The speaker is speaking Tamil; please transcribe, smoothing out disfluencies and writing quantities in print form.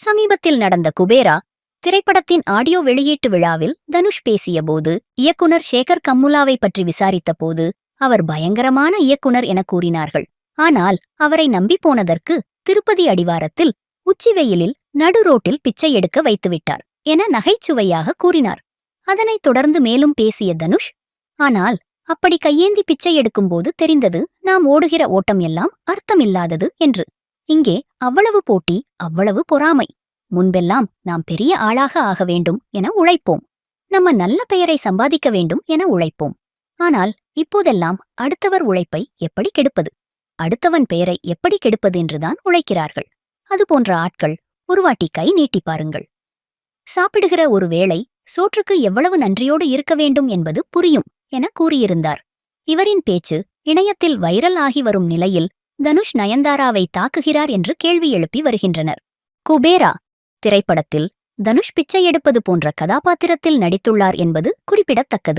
சமீபத்தில் நடந்த குபேரா திரைப்படத்தின் ஆடியோ வெளியீட்டு விழாவில் தனுஷ் பேசியபோது இயக்குனர் சேகர் கம்முலாவை பற்றி விசாரித்தபோது அவர் பயங்கரமான இயக்குனர் என கூறினார்கள். ஆனால் அவரை நம்பி போனதற்கு திருப்பதி அடிவாரத்தில் உச்சி வெயிலில் நடு ரோட்டில் பிச்சை எடுக்க வைத்துவிட்டார் என நகைச்சுவையாக கூறினார். அதனைத் தொடர்ந்து மேலும் பேசிய தனுஷ், ஆனால் அப்படி கையேந்தி பிச்சை எடுக்கும்போது தெரிந்தது நாம் ஓடுகிற ஓட்டம் எல்லாம் அர்த்தமில்லாதது என்று. இங்கே அவ்வளவு போட்டி, அவ்வளவு பொறாமை. முன்பெல்லாம் நாம் பெரிய ஆளாக ஆக வேண்டும் என உழைப்போம். நம்ம நல்ல பெயரை சம்பாதிக்க வேண்டும் என உழைப்போம். ஆனால் இப்போதெல்லாம் அடுத்தவர் உழைப்பை எப்படி கெடுப்பது, அடுத்தவன் பெயரை எப்படி கெடுப்பது என்றுதான் உழைக்கிறார்கள். அதுபோன்ற ஆட்கள் ஒருவாட்டி கை நீட்டி பாருங்கள். சாப்பிடுகிற ஒரு வேளை சோற்றுக்கு எவ்வளவு நன்றியோடு இருக்க வேண்டும் என்பது புரியும் என கூறியிருந்தார். இவரின் பேச்சு இணையத்தில் வைரல் ஆகி வரும் நிலையில் தனுஷ் நயன்தாராவை தாக்குகிறார் என்று கேள்வி எழுப்பி வருகின்றனர். குபேரா திரைப்படத்தில் தனுஷ் பிச்சை எடுப்பது போன்ற கதாபாத்திரத்தில் நடித்துள்ளார் என்பது குறிப்பிடத்தக்கது.